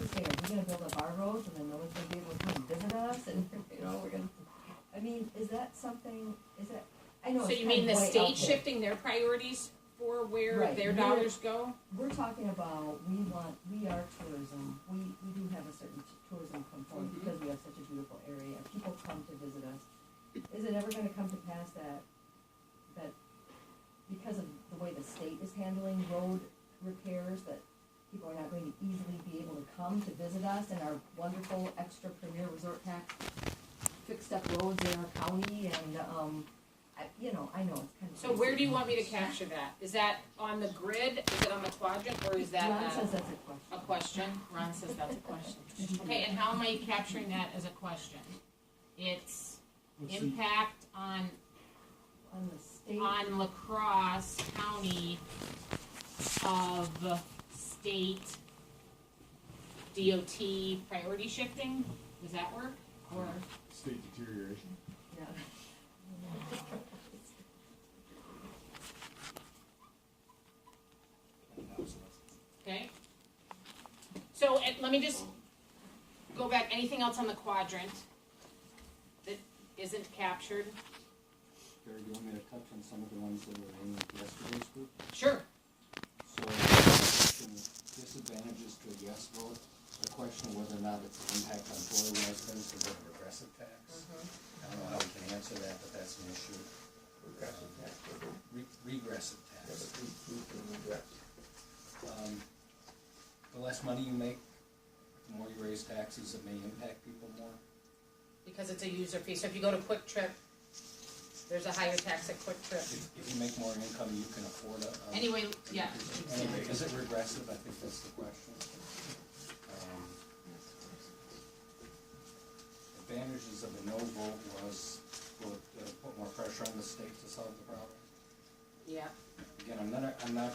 to say, are we gonna build up our roads and then no one's gonna be able to come and visit us and, we're gonna, I mean, is that something, I know So it's you kind mean of the way state out there. shifting their priorities for where Right, their we're- dollars go? We're talking about, we are tourism, we do have a certain tourism component Mhm. because we have such a beautiful area, people come to visit us. Is it ever gonna come to pass that because of the way the state is handling road repairs, that people are not going to easily be able to come to visit us and our wonderful extra premier resort tax fixed up roads in our county and, I know it's kind of. So where do you want me to capture that? Is that on the grid? Is it on the quadrant, or is that Ron says that's a question? Ron says that's a question. Okay, and how am I capturing that as a question? It's impact on the state. on La Crosse County of state DOT priority shifting? Does that work? Or State deterioration. Yeah. okay. So let me just go back. Anything else on the quadrant that isn't captured? Barry, do you want me to touch on some of the ones that were in yesterday's group? Sure. So, disadvantages to a yes vote, the question of whether or not it's an impact on Florida residents or a regressive tax. I don't know how we can answer that, but that's an issue. Regressive tax. Regressive Yeah, tax. but we can regress. The less money you make, the more you raise taxes, it may impact people more. Because it's a user fee. So if you go to Quick Trip, there's a higher tax at Quick Trip. If you make more income, you can afford a. Anyway, yeah. Anyway, is it regressive? I think that's the question. Advantages of a no vote was, will it put more pressure on the state to solve the problem? Yeah. Again, I'm not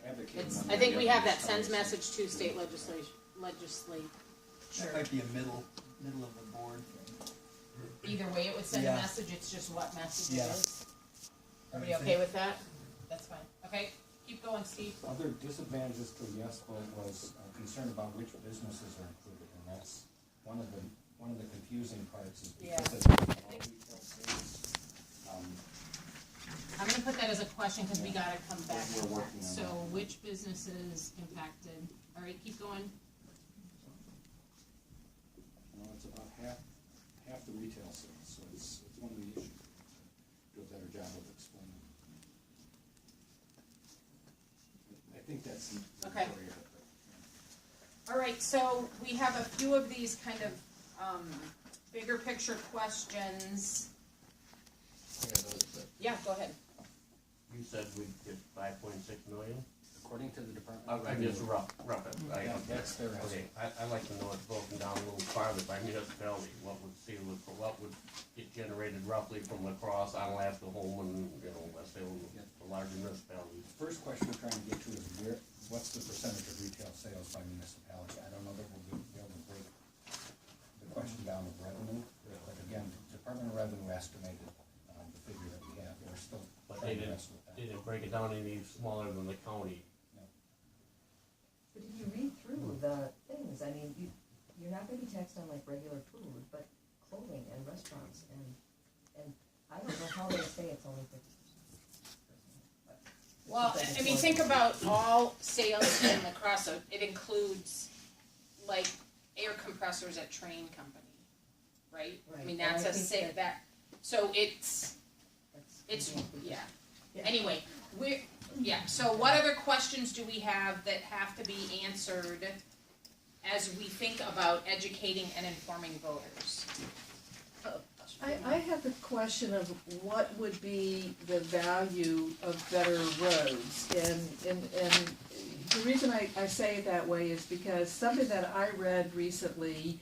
advocating. It's, one I way or think the we other. have that sends message to state legislature. That might be a middle of the board thing. Either way, it would send a Yeah. message. It's just what message Yeah. it is. Everybody okay with that? That's fine. Okay, keep going, Steve. Other disadvantages to a yes vote was concern about which businesses are included, and that's one of the confusing parts is because of all retail sales. I'm gonna put that as a question because we gotta come back to We're that. working on So that. which businesses impacted? All right, keep going. It's about half the retail sales, so it's one of the issues. Do a better job of explaining. I think that's the Okay. majority of it. All right, so we have a few of these kind of bigger picture questions. Yeah, go ahead. You said we'd get 5.6 million? According to the department. I just rough it. Yeah, that's their Okay, estimate. I'd like to know it broken down a little farther by municipality, what would get generated roughly from La Crosse, Alaska, Holman, West Salem, the larger municipalities. The first question we're trying to get to is what's the percentage of retail sales by municipality? I don't know that we'll be able to break the question down of revenue, but again, the Department of Revenue estimated the figure that we have. We're still But trying to mess with that. they didn't break it down any smaller than the county. But if you read through the things, I mean, you're not gonna be taxed on like regular food, but clothing and restaurants and I don't know how they say it's only 50%. Well, I mean, think about all sales in La Crosse. So it includes like air compressors at train company, right? I mean, Right, that's and I a think say that. So it's That's- yeah. Yeah. Anyway, so what other questions do we have that have to be answered as we think about educating and informing voters? I have a question of what would be the value of better roads, and the reason I say it that way is because something that I read recently,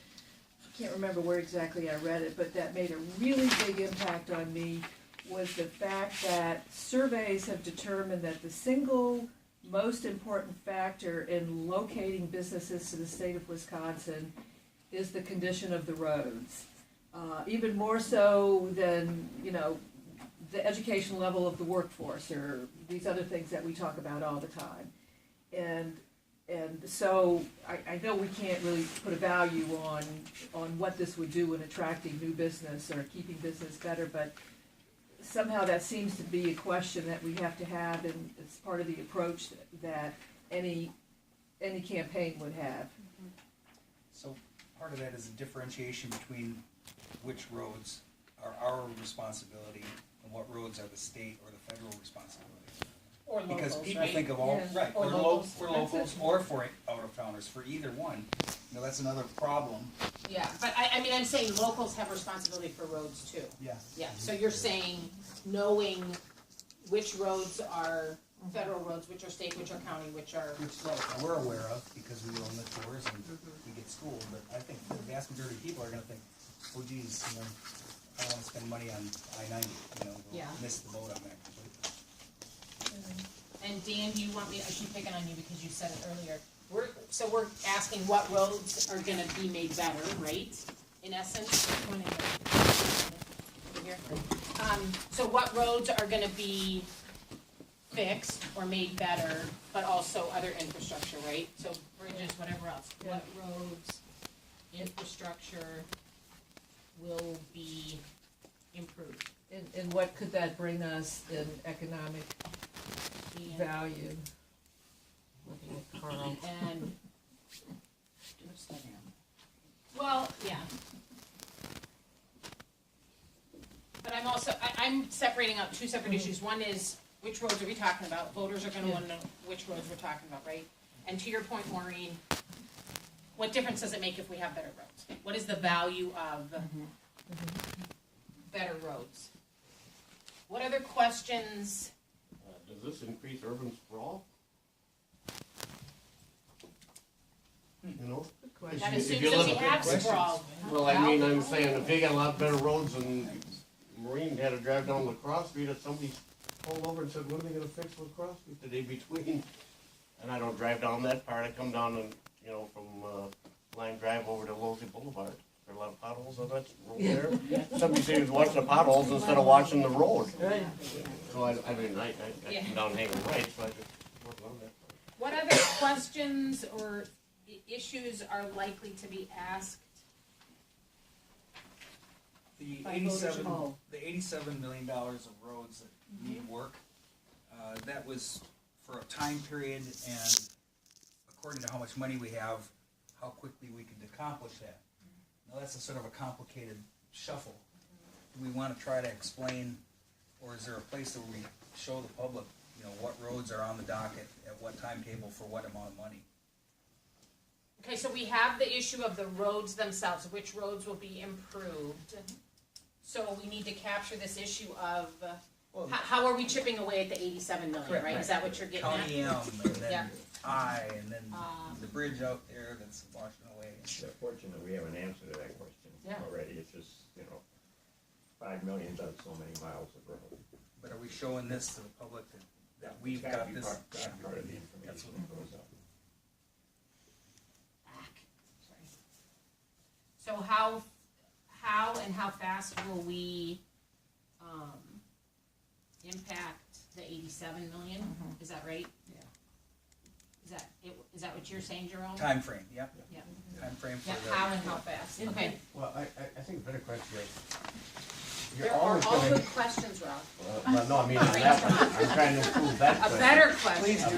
I can't remember where exactly I read it, but that made a really big impact on me, was the fact that surveys have determined that the single most important factor in locating businesses to the state of Wisconsin is the condition of the roads. Even more so than, the education level of the workforce or these other things that we talk about all the time. And and so I know we can't really put a value on what this would do in attracting new business or keeping business better, but somehow that seems to be a question that we have to have, and it's part of the approach that any campaign would have. So part of that is a differentiation between which roads are our responsibility and what roads are the state or the federal responsibility. Or locals, Because people right? think of all, Yeah. right, Or for locals. for locals or for out-of-towners, for either one. You know, that's another problem. Yeah, but I mean, I'm saying locals have responsibility for roads too. Yeah. Yeah, so you're saying knowing which roads are federal roads, which are state, which are county, which are, Which we're aware of because we own the tours and we get schooled, but I think the vast majority of people are gonna think, oh geez, you know, I don't wanna spend money on I-90, you know, Yeah. we'll miss the boat on that completely. and Dan, do you want me, I keep picking on you because you said it earlier. We're asking what roads are gonna be made better, right, in essence? Over here. So what roads are gonna be fixed or made better, but also other infrastructure, right? So bridges, whatever else. What roads, infrastructure will be improved? And what could that bring us in economic value? Looking at Carl. And, well, yeah. But I'm also, I'm separating out two separate issues. One is, which roads are we talking about? Voters are gonna wanna know which roads we're talking about, right? And to your point, Maureen, what difference does it make if we have better roads? What is the value of better roads? What other questions? Does this increase urban sprawl? You know? That If you assumes that we live- have sprawl. Well, I mean, I'm saying, if they got a lot better roads and Marine had to drive down LaCrosse Street, if somebody pulled over and said, when are they gonna fix LaCrosse Street the day between? And I don't drive down that part, I come down and, you know, from, Line Drive over to Losey Boulevard. There are a lot of potholes on that road there. Somebody said he was watching the potholes instead of watching the road. Right. So I mean, I come down hanging right, so I just work on that. What other questions or issues are likely to be asked? The By voters. $87 million of roads that need work, that was for a time period and according to how much money we have, how quickly we could accomplish that. Now that's a sort of a complicated shuffle. Do we wanna try to explain, or is there a place where we show the public, you know, what roads are on the docket, at what timetable, for what amount of money? Okay, so we have the issue of the roads themselves, which roads will be improved. So we need to capture this issue of, Well, how are we chipping away at the 87 million, Correct, right? Is that what you're getting at? County M, and Yeah. then I, and then the bridge out there that's washing away. It's fortunate we have an answer to that question Yeah. already. It's just, you know, 5 million does so many miles of road. But are we showing this to the public that we've It's gotta got be this? part of the That's information what- that goes out. Sorry. So how and how fast will we, impact the 87 million? Is that right? Yeah. Is that what you're saying, Jerome? Timeframe, yep. Yeah. Timeframe Yeah, for the. how and how fast? Okay. Well, I think a better question is, you're There are always all gonna, good questions, Ralph. well, no, I mean, that one, I'm trying to improve that A question. better question.